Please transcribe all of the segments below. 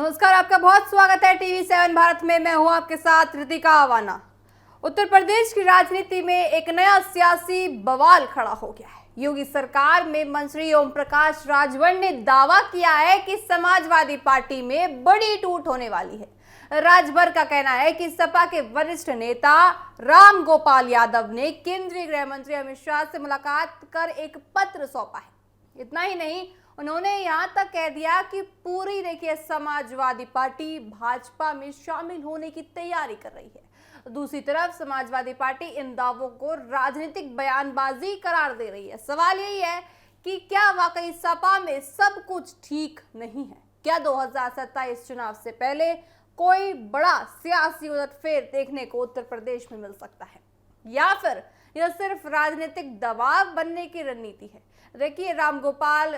नमस्कार, आपका बहुत स्वागत है टीवी7 भारत में। मैं हूं आपके साथ रितिका आवाना। उत्तर प्रदेश की राजनीति में एक नया सियासी बवाल खड़ा हो गया है। योगी सरकार में मंत्री ओम प्रकाश राजभर ने दावा किया है कि समाजवादी पार्टी में बड़ी टूट होने वाली है। राजभर का कहना है कि सपा के वरिष्ठ नेता राम गोपाल यादव ने केंद्रीय गृह मंत्री अमित शाह से मुलाकात कर एक पत्र सौंपा है। इतना ही नहीं, उन्होंने यहां तक कह दिया कि पूरी देखिए समाजवादी पार्टी भाजपा में शामिल होने की तैयारी कर रही है। दूसरी तरफ समाजवादी पार्टी इन दावों को राजनीतिक बयानबाजी करार दे रही है। सवाल यही है कि क्या वाकई सपा में सब कुछ ठीक नहीं है? क्या 2027 चुनाव से पहले कोई बड़ा सियासी उलटफेर देखने को उत्तर प्रदेश में मिल सकता है, या फिर यह सिर्फ राजनीतिक दबाव बनने की रणनीति है? देखिए, राम गोपाल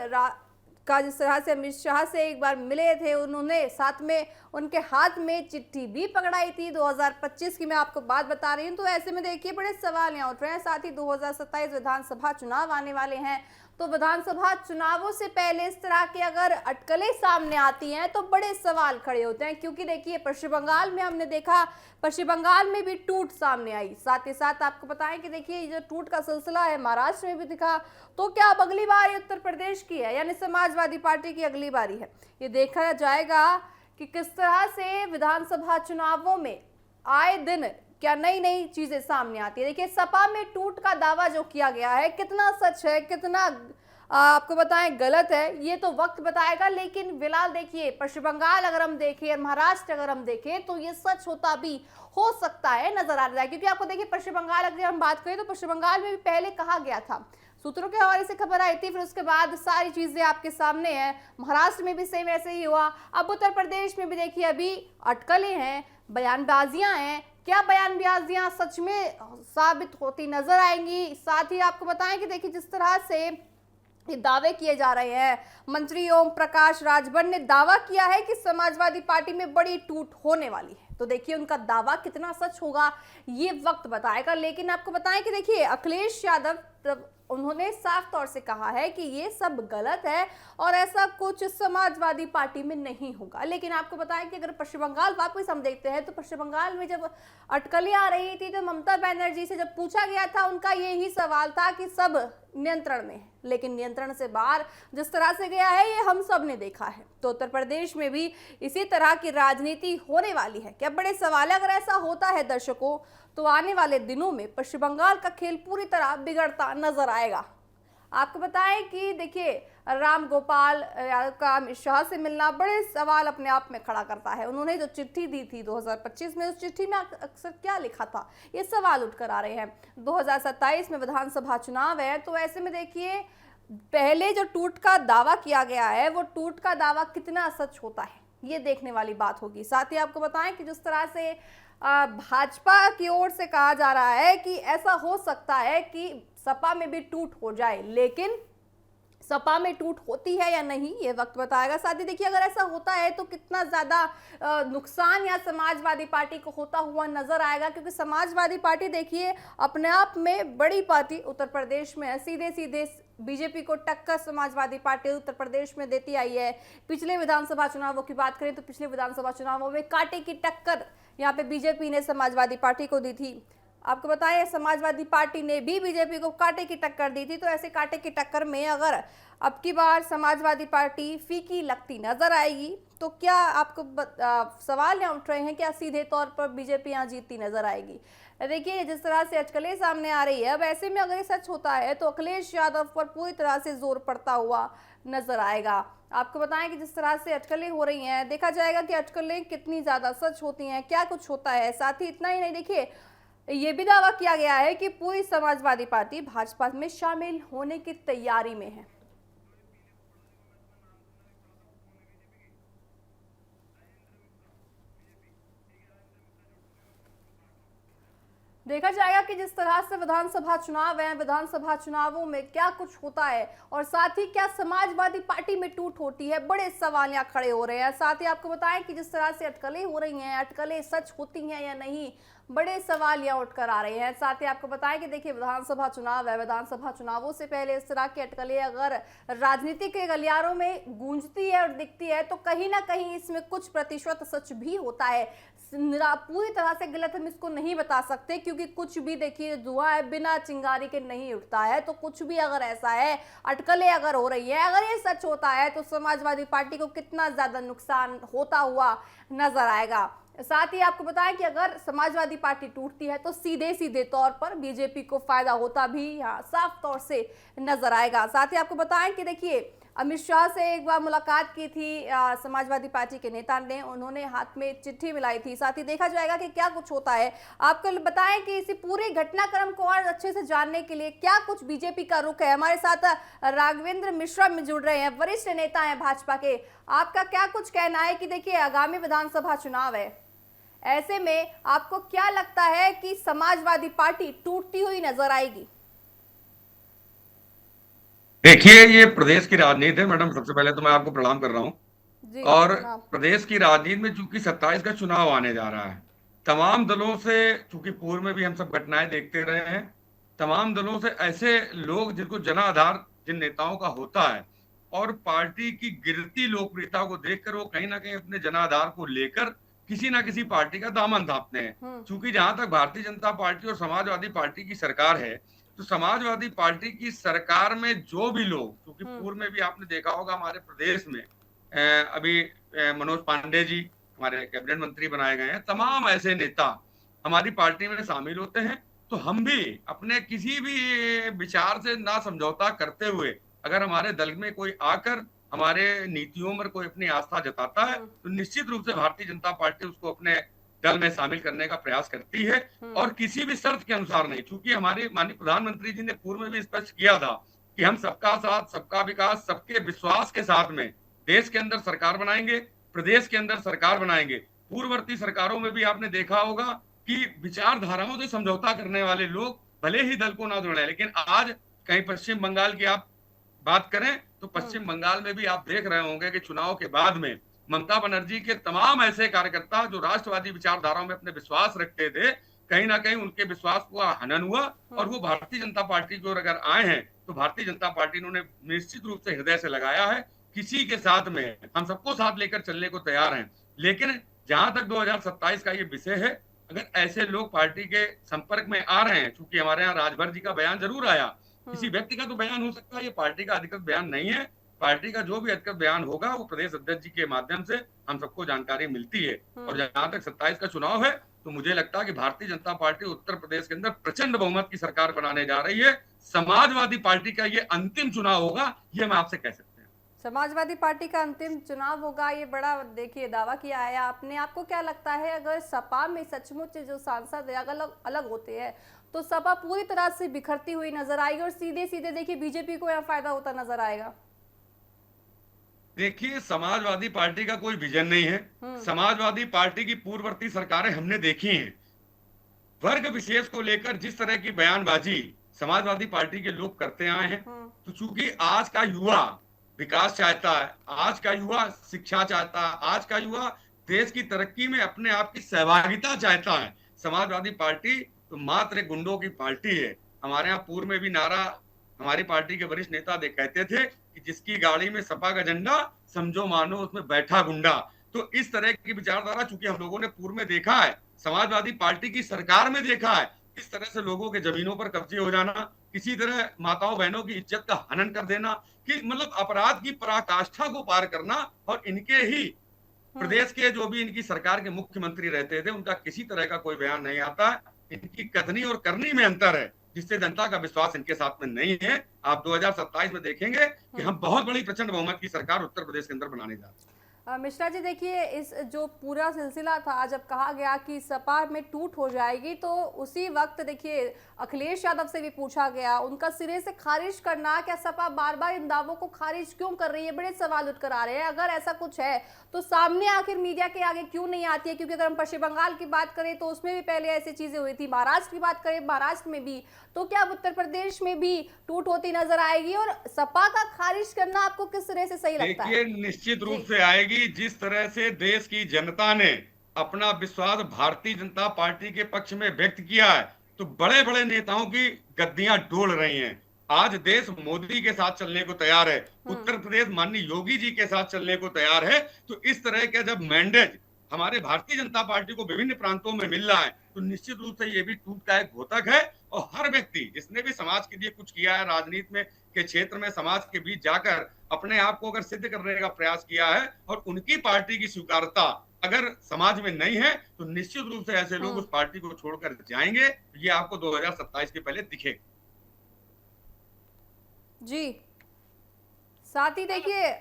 का जिस तरह से अमित शाह से एक बार मिले थे, उन्होंने साथ में उनके हाथ में चिट्ठी भी पकड़ाई थी 2025 की मैं आपको बात बता रही हूँ। तो ऐसे में देखिए बड़े सवाल यहाँ उठ रहे हैं। साथ ही 2027 विधानसभा चुनाव आने वाले हैं, तो विधानसभा चुनावों से पहले इस तरह की अगर अटकलें सामने आती हैं तो बड़े सवाल खड़े होते हैं। क्योंकि देखिए पश्चिम बंगाल में हमने देखा, पश्चिम बंगाल में भी टूट सामने आई। साथ ही साथ आपको बताएं कि देखिए ये जो टूट का सिलसिला है महाराष्ट्र में भी दिखा। तो क्या अब अगली बार उत्तर प्रदेश की है, यानी समाजवादी पार्टी की अगली बारी है? ये देखा जाएगा कि किस तरह से विधानसभा चुनावों में आए दिन क्या नई नई चीजें सामने आती है। देखिए, सपा में टूट का दावा जो किया गया है, कितना सच है, कितना आपको बताएं गलत है, ये तो वक्त बताएगा। लेकिन फिलहाल देखिए पश्चिम बंगाल अगर हम देखें, महाराष्ट्र अगर हम देखें, तो ये सच होता भी हो सकता है, नजर आ रहा है। क्योंकि आपको देखिए पश्चिम बंगाल अगर हम बात करें तो पश्चिम बंगाल में भी पहले कहा गया था, सूत्रों के हवाले से खबर आई थी, फिर उसके बाद सारी चीजें आपके सामने हैं। महाराष्ट्र में भी सेम ऐसे ही हुआ। अब उत्तर प्रदेश में भी देखिए अभी अटकलें हैं, बयानबाजियां हैं। क्या बयानबाजियां सच में साबित होती नजर आएंगी? साथ ही आपको बताएं कि देखिए जिस तरह से ये दावे किए जा रहे हैं, मंत्री ओम प्रकाश राजभर ने दावा किया है कि समाजवादी पार्टी में बड़ी टूट होने वाली है। तो देखिए उनका दावा कितना सच होगा ये वक्त बताएगा। लेकिन आपको बताएं कि देखिए अखिलेश यादव, उन्होंने साफ तौर से कहा है कि ये सब गलत है और ऐसा कुछ समाजवादी पार्टी में नहीं होगा। लेकिन आपको बताएं कि अगर पश्चिम बंगाल वापस हम देखते हैं, तो पश्चिम बंगाल में जब अटकलें आ रही थी तो ममता बनर्जी से जब पूछा गया था, उनका यही सवाल था कि सब नियंत्रण में है। लेकिन नियंत्रण से बाहर जिस तरह से गया है ये हम सब ने देखा है। तो उत्तर प्रदेश में भी इसी तरह की राजनीति होने वाली है। क्या बड़े सवाल है? अगर ऐसा होता है दर्शकों, तो आने वाले दिनों में पश्चिम बंगाल का खेल पूरी तरह बिगड़ता नजर आएगा। आपको बताएं कि देखिए राम गोपाल यादव का अमित शाह से मिलना बड़े सवाल अपने आप में खड़ा करता है। उन्होंने जो चिट्ठी दी थी 2025 में, उस चिट्ठी में अक्सर क्या लिखा था, ये सवाल उठकर आ रहे हैं। 2027 में विधानसभा चुनाव है, तो ऐसे में देखिए पहले जो टूट का दावा किया गया है, वो टूट का दावा कितना सच होता है, ये देखने वाली बात होगी। साथ ही आपको बताएं कि जिस तरह से भाजपा की ओर से कहा जा रहा है कि ऐसा हो सकता है कि सपा में भी टूट हो जाए, लेकिन सपा में टूट होती है या नहीं ये वक्त बताएगा। साथ ही देखिए अगर ऐसा होता है तो कितना ज्यादा नुकसान या समाजवादी पार्टी को होता हुआ नजर आएगा। क्योंकि समाजवादी पार्टी देखिए अपने आप में बड़ी पार्टी उत्तर प्रदेश में है, सीधे सीधे बीजेपी को टक्कर समाजवादी पार्टी उत्तर प्रदेश में देती आई है। पिछले विधानसभा चुनावों की बात करें तो पिछले विधानसभा चुनावों में कांटे की टक्कर यहाँ पे बीजेपी ने समाजवादी पार्टी को दी थी। आपको बताएं समाजवादी पार्टी ने भी बीजेपी को कांटे की टक्कर दी थी। तो ऐसे कांटे की टक्कर में अगर अब की बार समाजवादी पार्टी फीकी लगती नजर आएगी, तो क्या आपको सवाल यहाँ उठ रहे हैं, क्या सीधे तौर पर बीजेपी यहाँ जीतती नजर आएगी? देखिए जिस तरह से अटकलें सामने आ रही है, अब ऐसे में अगर ये सच होता है तो अखिलेश यादव पर पूरी तरह से जोर पड़ता हुआ नजर आएगा। आपको बताएं कि जिस तरह से अटकलें हो रही हैं, देखा जाएगा कि अटकलें कितनी ज्यादा सच होती हैं, क्या कुछ होता है। साथ ही इतना ही नहीं, देखिए ये भी दावा किया गया है कि पूरी समाजवादी पार्टी भाजपा में शामिल होने की तैयारी में है। देखा जाएगा कि जिस तरह से विधानसभा चुनाव है, विधानसभा चुनावों में क्या कुछ होता है और साथ ही क्या समाजवादी पार्टी में टूट होती है, बड़े सवाल यहाँ खड़े हो रहे हैं। साथ ही आपको बताएं कि जिस तरह से अटकलें हो रही हैं, अटकलें सच होती हैं या नहीं, बड़े सवाल यहाँ उठकर आ रहे हैं। साथ ही आपको बताएं कि देखिए विधानसभा चुनाव है, विधानसभा चुनावों से पहले इस तरह की अटकलें अगर राजनीति के गलियारों में गूंजती है और दिखती है तो कहीं ना कहीं इसमें कुछ प्रतिशत सच भी होता है। पूरी तरह से गलत हम इसको नहीं बता सकते, क्योंकि कुछ भी देखिए धुआं है बिना चिंगारी के नहीं उठता है। तो कुछ भी अगर ऐसा है, अटकलें अगर हो रही है, अगर ये सच होता है तो समाजवादी पार्टी को कितना ज्यादा नुकसान होता हुआ नजर आएगा। साथ ही आपको बताएं कि अगर समाजवादी पार्टी टूटती है तो सीधे सीधे तौर पर बीजेपी को फायदा होता भी यहाँ साफ तौर से नजर आएगा। साथ ही आपको बताएं कि देखिए अमित शाह से एक बार मुलाकात की थी समाजवादी पार्टी के नेता ने, उन्होंने हाथ में चिट्ठी मिलाई थी। साथ ही देखा जाएगा कि क्या कुछ होता है। आपको बताएं कि इसी पूरे घटनाक्रम को और अच्छे से जानने के लिए क्या कुछ बीजेपी का रुख है, हमारे साथ राघवेंद्र मिश्रा में जुड़ रहे हैं, वरिष्ठ नेता हैं भाजपा के। आपका क्या कुछ कहना है कि देखिए आगामी विधानसभा चुनाव है, ऐसे में आपको क्या लगता है कि समाजवादी पार्टी टूटती हुई नजर आएगी? देखिए, ये प्रदेश की राजनीति है मैडम। सबसे पहले तो मैं आपको प्रणाम कर रहा हूँ। जी और जनाब। प्रदेश की राजनीति में चूंकि 27 का चुनाव आने जा रहा है, तमाम दलों से, चूंकि पूर्व में भी हम सब घटनाएं देखते रहे हैं, तमाम दलों से ऐसे लोग जिनको जनाधार जिन नेताओं का होता है और पार्टी की गिरती लोकप्रियता को देखकर वो कहीं ना कहीं अपने जनाधार को लेकर किसी ना किसी पार्टी का दामन थामते हैं। चूंकि जहां तक भारतीय जनता पार्टी और समाजवादी पार्टी की सरकार है, तो समाजवादी पार्टी की सरकार में जो भी लोग, क्योंकि पूर्व में भी आपने देखा होगा हमारे प्रदेश में अभी मनोज पांडे जी हमारे कैबिनेट मंत्री बनाए गए हैं, तमाम ऐसे नेता हमारी पार्टी में शामिल होते हैं। तो हम भी अपने किसी भी विचार से ना समझौता करते हुए, अगर हमारे दल में कोई आकर हमारे नीतियों पर कोई अपनी आस्था जताता है तो निश्चित रूप से भारतीय जनता पार्टी उसको अपने दल में शामिल करने का प्रयास करती है, और किसी भी शर्त के अनुसार नहीं। चूंकि हमारे माननीय प्रधानमंत्री जी ने पूर्व में भी स्पष्ट किया था कि हम सबका साथ, सबका विकास, सबके विश्वास के साथ में देश के अंदर सरकार बनाएंगे, प्रदेश के अंदर सरकार बनाएंगे। पूर्ववर्ती सरकारों में भी आपने देखा होगा कि विचारधाराओं से समझौता करने वाले लोग भले ही दल को ना जोड़े, लेकिन आज कहीं पश्चिम बंगाल की आप बात करें तो पश्चिम बंगाल में भी आप देख रहे होंगे कि चुनाव के बाद में ममता बनर्जी के तमाम ऐसे कार्यकर्ता जो राष्ट्रवादी विचारधाराओं में अपने विश्वास रखते थे, कहीं ना कहीं उनके विश्वास को हनन हुआ और वो भारतीय जनता पार्टी की ओर अगर आए हैं तो भारतीय जनता पार्टी ने उन्हें निश्चित रूप से हृदय से लगाया है। किसी के साथ में हम सबको साथ लेकर चलने को तैयार हैं। लेकिन जहां तक 2027 का ये विषय है, अगर ऐसे लोग पार्टी के संपर्क में आ रहे हैं, चूंकि हमारे यहाँ राजभर जी का बयान जरूर आया, किसी व्यक्ति का तो बयान हो सकता है, ये पार्टी का अधिकृत बयान नहीं है। पार्टी का जो भी अधिकृत बयान होगा वो प्रदेश अध्यक्ष जी के माध्यम से हम सबको जानकारी मिलती है। और जहां तक 27 का चुनाव है तो मुझे लगता है कि भारतीय जनता पार्टी उत्तर प्रदेश के अंदर प्रचंड बहुमत की सरकार बनाने जा रही है। समाजवादी पार्टी का ये अंतिम चुनाव होगा, ये मैं आपसे कह सकता हूं। समाजवादी पार्टी का अंतिम चुनाव होगा, ये बड़ा देखिए दावा किया है आपने। आपको क्या लगता है अगर सपा में सचमुच जो सांसद है अलग अलग होते हैं तो सपा पूरी तरह से बिखरती हुई नजर आएगी और सीधे सीधे देखिए बीजेपी को यहाँ फायदा होता नजर आएगा? देखिए, समाजवादी पार्टी का कोई विजन नहीं है। समाजवादी पार्टी की पूर्ववर्ती सरकारें हमने देखी हैं, वर्ग विशेष को लेकर जिस तरह की बयानबाजी समाजवादी पार्टी के लोग करते आए हैं, तो चूंकि आज का युवा विकास चाहता है, आज का युवा शिक्षा चाहता है, आज का युवा देश की तरक्की में अपने आप की सहभागिता चाहता है। समाजवादी पार्टी तो मात्र एक गुंडों की पार्टी है। हमारे यहाँ पूर्व में भी नारा हमारी पार्टी के वरिष्ठ नेता कहते थे कि जिसकी गाड़ी में सपा का झंडा समझो मानो उसमें बैठा गुंडा। तो इस तरह की विचारधारा चूंकि हम लोगों ने पूर्व में देखा है, समाजवादी पार्टी की सरकार में देखा है, इस तरह से लोगों के जमीनों पर कब्जे हो जाना, किसी तरह माताओं बहनों की इज्जत का हनन कर देना, कि मतलब अपराध की पराकाष्ठा को पार करना। और इनके ही प्रदेश के जो भी इनकी सरकार के मुख्यमंत्री रहते थे उनका किसी तरह का कोई बयान नहीं आता। इनकी कथनी और करनी में अंतर है, जिससे जनता का विश्वास इनके साथ में नहीं है। आप 2027 में देखेंगे कि हम बहुत बड़ी प्रचंड बहुमत की सरकार उत्तर प्रदेश के अंदर बनाने जा रहे हैं। मिश्रा जी देखिए, इस जो पूरा सिलसिला था जब कहा गया कि सपा में टूट हो जाएगी तो उसी वक्त देखिए अखिलेश यादव से भी पूछा गया, उनका सिरे से खारिज करना, क्या सपा बार बार इन दावों को खारिज क्यों कर रही है? बड़े सवाल उठकर आ रहे हैं। अगर ऐसा कुछ है तो सामने आखिर मीडिया के आगे क्यों नहीं आती है? क्योंकि अगर हम पश्चिम बंगाल की बात करें तो उसमें भी पहले ऐसी चीजें हुई थी, महाराष्ट्र की बात करें महाराष्ट्र में भी, तो क्या अब उत्तर प्रदेश में भी टूट होती नजर आएगी? और सपा का खारिज करना आपको किस तरह से सही लगता है? देखिए, निश्चित रूप से आएगी। जिस तरह से देश की जनता ने अपना विश्वास भारतीय जनता पार्टी के पक्ष में व्यक्त किया है, तो बड़े बड़े नेताओं की गद्दियां डोल रही हैं। आज देश मोदी के साथ चलने को तैयार है, हम्म। उत्तर प्रदेश माननीय योगी जी के साथ चलने को तैयार है। तो इस तरह के जब मैंडेज हमारे भारतीय जनता पार्टी को विभिन्न प्रांतों में मिल रहा है, तो निश्चित रूप से ये भी टूट का एक घोतक है। और हर व्यक्ति जिसने भी समाज के लिए कुछ किया है, राजनीति में के क्षेत्र में समाज के बीच जाकर अपने आप को अगर सिद्ध करने का प्रयास किया है, और उनकी पार्टी की स्वीकारता अगर समाज में नहीं है, तो निश्चित रूप से ऐसे लोग उस पार्टी को छोड़कर जाएंगे। ये आपको 2027 के पहले दिखेगा। जी, साथ ही देखिए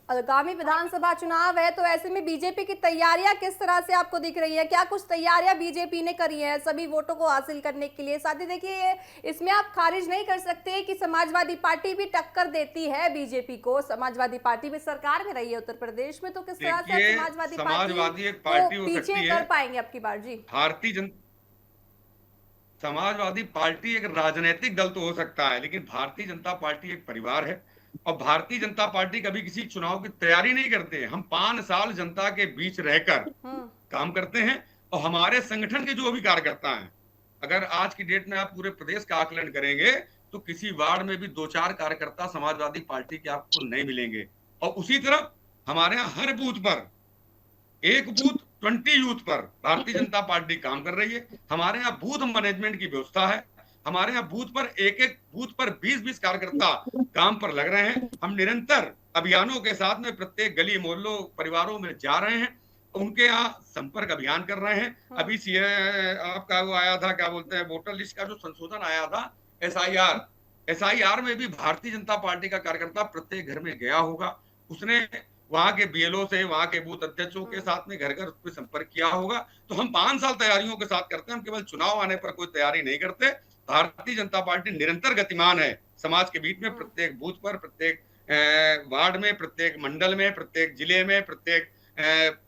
आगामी विधानसभा चुनाव है, तो ऐसे में बीजेपी की तैयारियां किस तरह से आपको दिख रही है? क्या कुछ तैयारियां बीजेपी ने करी हैं सभी वोटों को हासिल करने के लिए? साथ ही देखिए इसमें आप खारिज नहीं कर सकते कि समाजवादी पार्टी भी टक्कर देती है बीजेपी को। समाजवादी पार्टी भी सरकार में रही है उत्तर प्रदेश में, तो किस तरह से आप समाजवादी एक को पार्टी हो पीछे सकती कर है। पाएंगे अब की बार? जी, भारतीय जन समाजवादी पार्टी एक राजनीतिक दल तो हो सकता है, लेकिन भारतीय जनता पार्टी एक परिवार है। और भारतीय जनता पार्टी कभी किसी चुनाव की तैयारी नहीं करते। हम 5 साल जनता के बीच रहकर काम करते हैं। और हमारे संगठन के जो भी कार्यकर्ता हैं, अगर आज की डेट में आप पूरे प्रदेश का आकलन करेंगे, तो किसी वार्ड में भी 2-4 कार्यकर्ता समाजवादी पार्टी के आपको नहीं मिलेंगे। और उसी तरह हमारे यहाँ हर बूथ पर एक बूथ 20 यूथ पर भारतीय जनता पार्टी काम कर रही है। हमारे यहाँ बूथ मैनेजमेंट की व्यवस्था है। हमारे यहाँ बूथ पर एक बूथ पर 20-20 कार्यकर्ता काम पर लग रहे हैं। हम निरंतर अभियानों के साथ में प्रत्येक गली मोहल्लों परिवारों में जा रहे हैं, उनके यहाँ संपर्क अभियान कर रहे हैं। अभी आपका वो आया था, क्या बोलते हैं, वोटर लिस्ट का जो संशोधन आया था, एसआईआर में भी भारतीय जनता पार्टी का कार्यकर्ता प्रत्येक घर में गया होगा। उसने वहां के बीएलओ से, वहां के बूथ अध्यक्षों के साथ में घर घर उस पर संपर्क किया होगा। तो हम 5 साल तैयारियों के साथ करते हैं। हम केवल चुनाव आने पर कोई तैयारी नहीं करते। भारतीय जनता पार्टी निरंतर गतिमान है समाज के बीच में, प्रत्येक बूथ पर, प्रत्येक वार्ड में, प्रत्येक मंडल में, प्रत्येक जिले में, प्रत्येक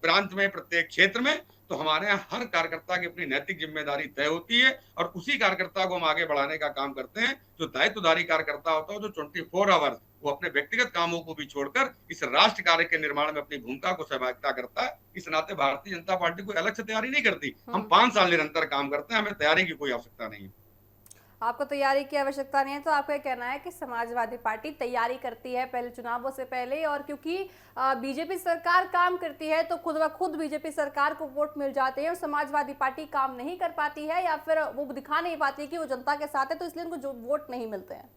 प्रांत में, प्रत्येक क्षेत्र में। तो हमारे यहाँ हर कार्यकर्ता की अपनी नैतिक जिम्मेदारी तय होती है, और उसी कार्यकर्ता को हम आगे बढ़ाने का काम करते हैं। जो दायित्वधारी कार्यकर्ता होता है, जो 24 आवर्स वो अपने व्यक्तिगत कामों को भी छोड़कर इस राष्ट्र कार्य के निर्माण में अपनी भूमिका को सहभागिता करता है। इस नाते भारतीय जनता पार्टी कोई अलग से तैयारी नहीं करती। हम 5 साल निरंतर काम करते हैं, हमें तैयारी की कोई आवश्यकता नहीं है। आपको तैयारी की आवश्यकता नहीं है, तो आपका कहना है कि समाजवादी पार्टी तैयारी करती है पहले चुनावों से पहले, और क्योंकि बीजेपी सरकार काम करती है तो खुद ब खुद बीजेपी सरकार को वोट मिल जाते हैं, और समाजवादी पार्टी काम नहीं कर पाती है या फिर वो दिखा नहीं पाती है कि वो जनता के साथ है, तो इसलिए उनको जो वोट नहीं मिलते हैं।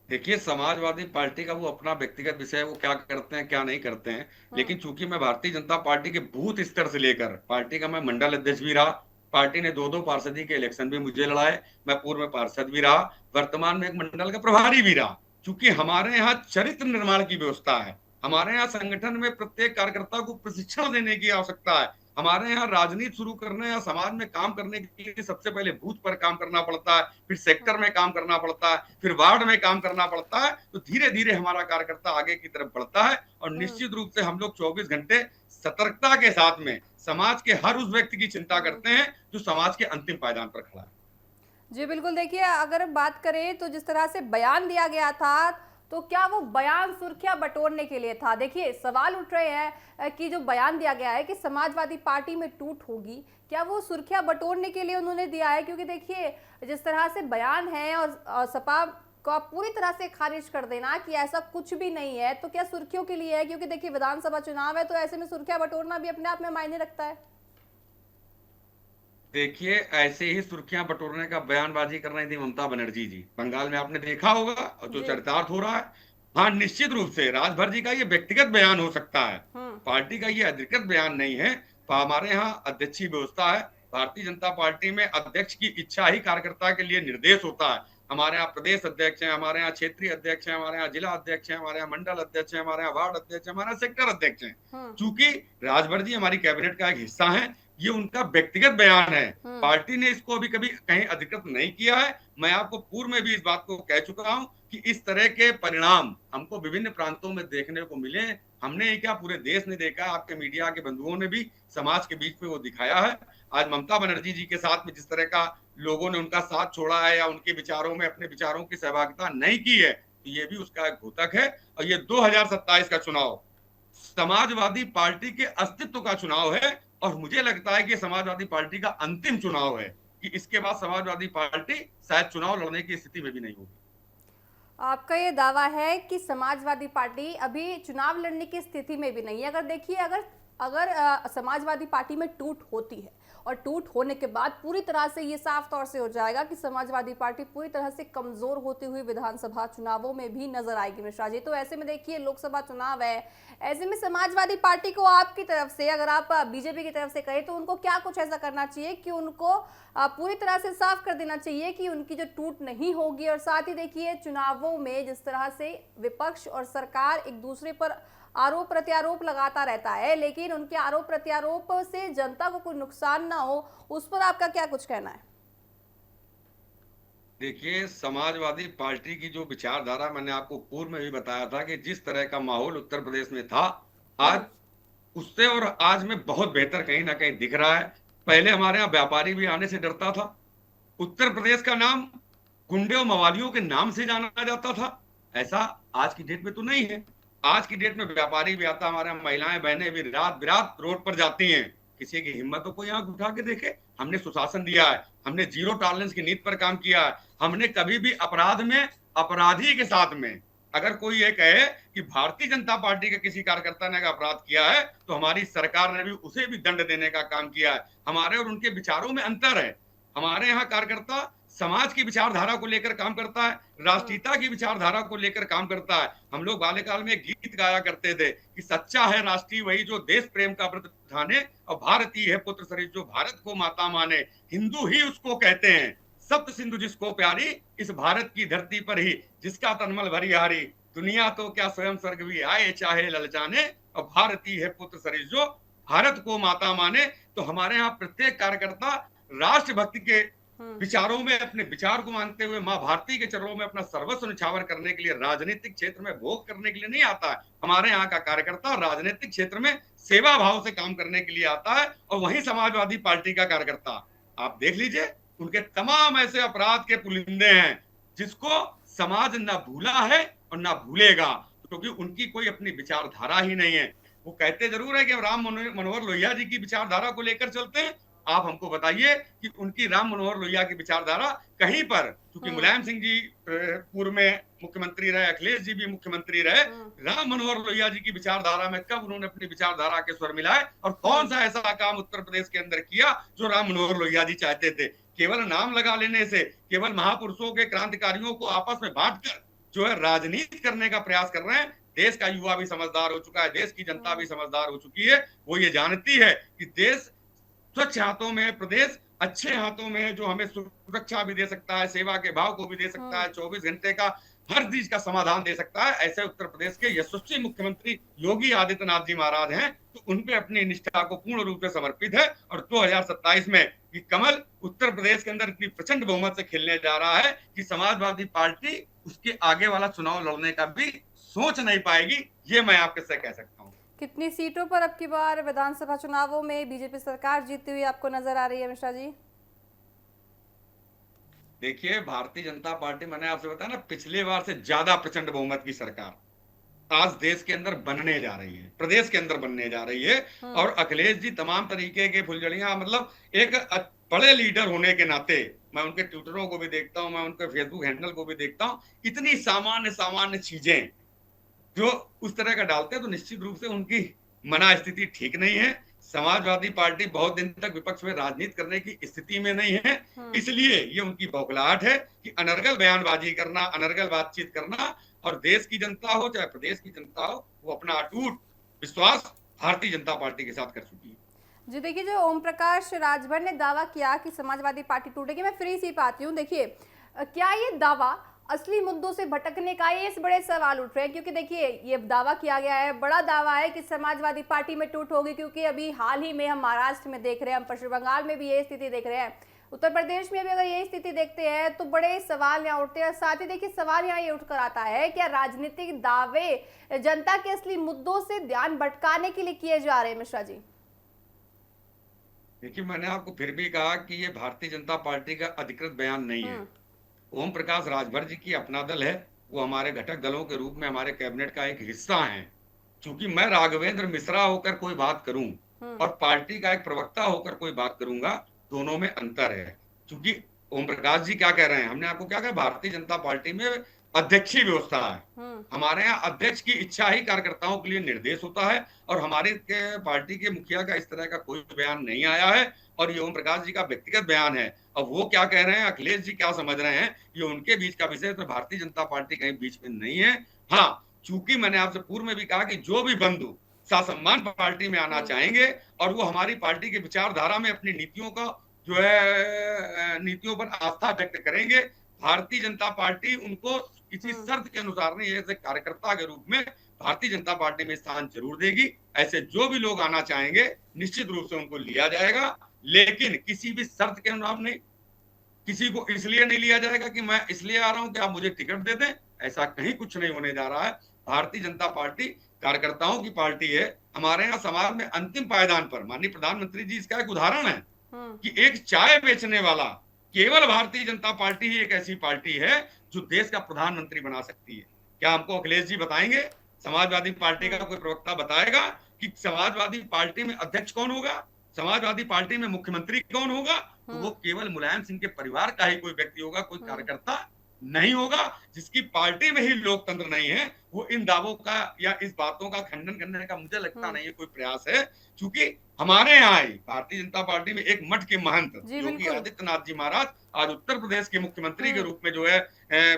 देखिए, समाजवादी पार्टी का वो अपना व्यक्तिगत विषय है, वो क्या करते हैं क्या नहीं करते हैं। लेकिन चूंकि मैं भारतीय जनता पार्टी के बूथ स्तर से लेकर पार्टी का मैं मंडल अध्यक्ष भी रहा, पार्टी ने 2-2 पार्षदी के इलेक्शन भी मुझे लड़ाए, मैं पूर्व में पार्षद भी रहा, वर्तमान में एक मंडल का प्रभारी भी रहा। क्योंकि हमारे यहाँ चरित्र निर्माण की व्यवस्था है। हमारे यहाँ संगठन में प्रत्येक कार्यकर्ता को प्रशिक्षण देने की आवश्यकता है। हमारे यहाँ राजनीति शुरू करने या समाज में काम करने के लिए सबसे पहले बूथ पर काम करना पड़ता है, फिर सेक्टर में काम करना पड़ता है, फिर वार्ड में काम करना पड़ता है। तो धीरे धीरे हमारा कार्यकर्ता आगे की तरफ बढ़ता है, और निश्चित रूप से हम लोग 24 घंटे सतर्कता के साथ में समाज के हर उस व्यक्ति की चिंता करते हैं जो समाज के अंतिम पायदान पर खड़ा है। जी बिल्कुल, देखिए अगर बात करें तो जिस तरह से बयान दिया गया था, तो क्या वो बयान सुर्खियां बटोरने के लिए था? देखिए सवाल उठ रहे हैं कि जो बयान दिया गया है कि समाजवादी पार्टी में टूट होगी, क्या वो सुर्खियां बटोरने के लिए उन्होंने दिया है? क्योंकि देखिए जिस तरह से बयान है, और सपा को पूरी तरह से खारिज कर देना कि ऐसा कुछ भी नहीं है, तो क्या सुर्खियों के लिए है? क्योंकि देखिए विधानसभा चुनाव है, तो ऐसे में सुर्खियां बटोरना भी अपने आप में मायने रखता है। देखिए, ऐसे ही सुर्खियां बटोरने का बयानबाजी कर रही थी ममता बनर्जी जी, बंगाल में आपने देखा होगा, और जो चरितार्थ हो रहा है। हाँ, निश्चित रूप से राजभर जी का ये व्यक्तिगत बयान हो सकता है, पार्टी का ये अधिकृत बयान नहीं है। हमारे यहाँ अध्यक्षीय व्यवस्था है। भारतीय जनता पार्टी में अध्यक्ष की इच्छा ही कार्यकर्ता के लिए निर्देश होता है। हमारे यहाँ प्रदेश अध्यक्ष हैं, हमारे यहाँ क्षेत्रीय अध्यक्ष हैं, हमारे यहाँ जिला अध्यक्ष हैं, हमारे यहाँ मंडल अध्यक्ष हैं, हमारे यहाँ वार्ड अध्यक्ष हैं, हमारे यहाँ सेक्टर अध्यक्ष हैं। चूंकि राजभर जी हमारी कैबिनेट का एक हिस्सा है, ये उनका व्यक्तिगत बयान है। पार्टी ने इसको अभी कभी कहीं अधिकृत नहीं किया है। मैं आपको पूर्व में भी इस बात को कह चुका हूं कि इस तरह के परिणाम हमको विभिन्न प्रांतों में देखने को मिले। हमने ये क्या, पूरे देश ने देखा, आपके मीडिया के बंधुओं ने भी समाज के बीच में वो दिखाया है। आज ममता बनर्जी जी के साथ में जिस तरह का लोगों ने उनका साथ छोड़ा है या उनके विचारों में अपने विचारों की सहभागिता नहीं की है, तो ये भी उसका एक घोतक है। और ये 2027 का चुनाव समाजवादी पार्टी के अस्तित्व का चुनाव है, और मुझे लगता है कि समाजवादी पार्टी का अंतिम चुनाव है, कि इसके बाद समाजवादी पार्टी शायद चुनाव लड़ने की स्थिति में भी नहीं होगी। आपका ये दावा है कि समाजवादी पार्टी अभी चुनाव लड़ने की स्थिति में भी नहीं है। अगर देखिए, अगर अगर समाजवादी पार्टी में टूट होती है और टूट होने के बाद पूरी तरह से ये साफ तौर से हो जाएगा कि समाजवादी पार्टी पूरी तरह से कमजोर होती हुई विधानसभा चुनावों में भी नजर आएगी मिश्रा जी। तो ऐसे में देखिए, लोकसभा चुनाव है, ऐसे में समाजवादी पार्टी को आपकी तरफ से, अगर आप बीजेपी की तरफ से कहें, तो उनको क्या कुछ ऐसा करना चाहिए कि उनको पूरी तरह से साफ कर देना चाहिए कि उनकी जो टूट नहीं होगी। और साथ ही देखिए, चुनावों में जिस तरह से विपक्ष और सरकार एक दूसरे पर आरोप प्रत्यारोप लगाता रहता है, लेकिन उनके आरोप प्रत्यारोप से जनता को कोई नुकसान ना हो, उस पर आपका क्या कुछ कहना है? देखिए, समाजवादी पार्टी की जो विचारधारा, मैंने आपको पूर्व में भी बताया था कि जिस तरह का माहौल उत्तर प्रदेश में था, आज उससे और आज में बहुत बेहतर कहीं ना कहीं दिख रहा है। पहले हमारे यहाँ व्यापारी भी आने से डरता था। उत्तर प्रदेश का नाम गुंडे और मवालियों के नाम से जाना जाता था। ऐसा आज की डेट में तो नहीं है। आज की डेट में व्यापारी भी आता, हमारे यहाँ महिलाएं बहनें भी रात बिरात रोड पर जाती हैं। किसी की हिम्मत तो कोई आंख उठा के देखे। हमने सुशासन दिया है, हमने जीरो टॉलरेंस की नीति पर काम किया है। हमने कभी भी अपराध में अपराधी के साथ में, अगर कोई ये कहे कि भारतीय जनता पार्टी के किसी कार्यकर्ता ने अपराध किया है, तो हमारी सरकार ने भी उसे भी दंड देने का काम किया है। हमारे और उनके विचारों में अंतर है। हमारे यहाँ कार्यकर्ता समाज की विचारधारा को लेकर काम करता है, राष्ट्रीयता की विचारधारा को लेकर काम करता है। हम लोग बाल्यकाल में गीत गाया करते थे कि सच्चा है राष्ट्रीय वही जो देश प्रेम का व्रत ठाने, और भारतीय है पुत्र शरीर जो भारत को माता माने। हिंदू ही उसको कहते हैं, सप्त सिंधु जिसको प्यारी, इस भारत की धरती पर ही जिसका तनमल भरियारी। दुनिया तो क्या स्वयं स्वर्ग भी आए चाहे ललचाने, और भारतीय है पुत्र शरीर जो भारत को माता माने। तो हमारे यहाँ प्रत्येक कार्यकर्ता राष्ट्रभक्ति के विचारों में अपने विचार को मानते हुए मां भारती के चरणों में अपना सर्वस्व निछावर करने के लिए, राजनीतिक क्षेत्र में भोग करने के लिए नहीं आता है। हमारे यहाँ का कार्यकर्ता राजनीतिक क्षेत्र में सेवा भाव से काम करने के लिए आता है। और वही समाजवादी पार्टी का कार्यकर्ता, आप देख लीजिए, उनके तमाम ऐसे अपराध के पुलिंदे हैं जिसको समाज न भूला है और न भूलेगा, क्योंकि उनकी कोई अपनी विचारधारा ही नहीं है। वो कहते जरूर है कि हम राम मनोहर लोहिया जी की विचारधारा को लेकर चलते हैं। आप हमको बताइए कि उनकी राम मनोहर लोहिया की विचारधारा कहीं पर, क्योंकि मुलायम सिंह जी पूर्व में मुख्यमंत्री रहे, अखिलेश जी भी मुख्यमंत्री रहे, राम मनोहर लोहिया जी की विचारधारा में कब उन्होंने अपनी विचारधारा के स्वर मिलाए, और कौन सा ऐसा काम उत्तर प्रदेश के अंदर किया जो राम मनोहर लोहिया जी चाहते थे? केवल नाम लगा लेने से, केवल महापुरुषों के क्रांतिकारियों को आपस में बांटकर जो है राजनीति करने का प्रयास कर रहे हैं। देश का युवा भी समझदार हो चुका है, देश की जनता भी समझदार हो चुकी है। वो ये जानती है कि देश स्वच्छ हाथों में है, प्रदेश अच्छे हाथों में है, जो हमें सुरक्षा भी दे सकता है, सेवा के भाव को भी दे सकता है, 24 घंटे का हर चीज का समाधान दे सकता है। ऐसे उत्तर प्रदेश के यशस्वी मुख्यमंत्री योगी आदित्यनाथ जी महाराज हैं, तो उन पे अपनी निष्ठा को पूर्ण रूप से समर्पित है। और 2027 में कि कमल उत्तर प्रदेश के अंदर इतनी प्रचंड बहुमत से खिलने जा रहा है कि समाजवादी पार्टी उसके आगे वाला चुनाव लड़ने का भी सोच नहीं पाएगी। ये मैं आपके से कह सकता हूँ। कितनी सीटों पर अब की बार विधानसभा चुनावों में बीजेपी सरकार जीतती हुई आपको नजर आ रही है मिश्रा जी? देखिए, भारतीय जनता पार्टी, मैंने आपसे बताया ना, पिछले बार से ज्यादा प्रचंड बहुमत की सरकार आज देश के अंदर बनने जा रही है, प्रदेश के अंदर बनने जा रही है। और अखिलेश जी तमाम तरीके के फुलझड़ियां, मतलब एक बड़े लीडर होने के नाते, मैं उनके ट्विटरों को भी देखता हूं, मैं उनके फेसबुक हैंडल को भी देखता हूं, इतनी सामान्य सामान्य चीजें जो उस तरह का डालते हैं, तो निश्चित रूप से उनकी मना स्थिति ठीक नहीं है। समाजवादी पार्टी बहुत दिन तक विपक्ष में राजनीति करने की स्थिति में नहीं है, इसलिए ये उनकी बौखलाहट है कि अनर्गल बयानबाजी करना, अनर्गल बातचीत करना। और देश की जनता हो चाहे प्रदेश की जनता हो, वो अपना अटूट विश्वास भारतीय जनता पार्टी के साथ कर चुकी है। जी देखिए, जो ओम प्रकाश राजभर ने दावा किया कि समाजवादी पार्टी टूटेगी, मैं फिर से पाती हूँ। देखिए, क्या ये दावा असली मुद्दों से भटकने का, ये इस बड़े सवाल उठ रहे हैं, क्योंकि देखिए ये दावा किया गया है, बड़ा दावा है कि समाजवादी पार्टी में टूट होगी, क्योंकि अभी हाल ही में हम महाराष्ट्र में देख रहे हैं, हम पश्चिम बंगाल में भी ये स्थिति देख रहे हैं, उत्तर प्रदेश में भी अगर यही स्थिति देखते हैं तो बड़े सवाल यहाँ उठते हैं। साथ ही देखिए, सवाल यहाँ ये उठकर आता है, क्या राजनीतिक दावे जनता के असली मुद्दों से ध्यान भटकाने के लिए किए जा रहे हैं मिश्रा जी? देखिए, मैंने आपको फिर भी कहा कि ये भारतीय जनता पार्टी का अधिकृत बयान नहीं है। ओम प्रकाश राजभर जी की अपना दल है, वो हमारे घटक दलों के रूप में हमारे कैबिनेट का एक हिस्सा है। चूंकि मैं राघवेंद्र मिश्रा होकर कोई बात करूं और पार्टी का एक प्रवक्ता होकर कोई बात करूंगा, दोनों में अंतर है। चूंकि ओम प्रकाश जी क्या कह रहे हैं, हमने आपको क्या कहा, भारतीय जनता पार्टी में अध्यक्षीय व्यवस्था है। हमारे यहाँ अध्यक्ष की इच्छा ही कार्यकर्ताओं के लिए निर्देश होता है, और हमारे पार्टी के मुखिया का इस तरह का कोई बयान नहीं आया है, और ये ओम प्रकाश जी का व्यक्तिगत बयान है। अब वो क्या कह रहे हैं, अखिलेश जी क्या समझ रहे हैं, ये उनके बीच का विषय, तो भारतीय जनता पार्टी कहीं बीच में नहीं है। हाँ, चूंकि मैंने आपसे पूर्व में भी कहा कि जो भी बंधु सासम्मान पार्टी में आना चाहेंगे और वो हमारी पार्टी की विचारधारा में अपनी नीतियों का जो है नीतियों पर आस्था व्यक्त करेंगे, भारतीय जनता पार्टी उनको किसी शर्त के अनुसार नहीं, ऐसे कार्यकर्ता के रूप में भारतीय जनता पार्टी में स्थान जरूर देगी। ऐसे जो भी लोग आना चाहेंगे निश्चित रूप से उनको लिया जाएगा, लेकिन किसी भी शर्त के अनुसार नहीं। किसी को इसलिए नहीं लिया जाएगा कि मैं इसलिए आ रहा हूं कि आप मुझे टिकट दे दें, ऐसा कहीं कुछ नहीं होने जा रहा है। भारतीय जनता पार्टी कार्यकर्ताओं की पार्टी है। हमारे यहाँ समाज में अंतिम पायदान पर माननीय प्रधानमंत्री जी इसका एक उदाहरण है कि एक चाय बेचने वाला, केवल भारतीय जनता पार्टी ही एक ऐसी पार्टी है जो देश का प्रधानमंत्री बना सकती है। क्या हमको अखिलेश जी बताएंगे, समाजवादी पार्टी का कोई प्रवक्ता बताएगा कि समाजवादी पार्टी में अध्यक्ष कौन होगा, समाजवादी पार्टी में मुख्यमंत्री कौन होगा? तो वो केवल मुलायम सिंह के परिवार का ही कोई व्यक्ति होगा, कोई कार्यकर्ता नहीं होगा। जिसकी पार्टी में ही लोकतंत्र नहीं है, वो इन दावों का या इस बातों का खंडन करने का मुझे लगता नहीं है कोई प्रयास है। क्योंकि हमारे यहाँ ही भारतीय जनता पार्टी में एक मठ के महंत योगी आदित्यनाथ जी महाराज आज उत्तर प्रदेश के मुख्यमंत्री के रूप में जो है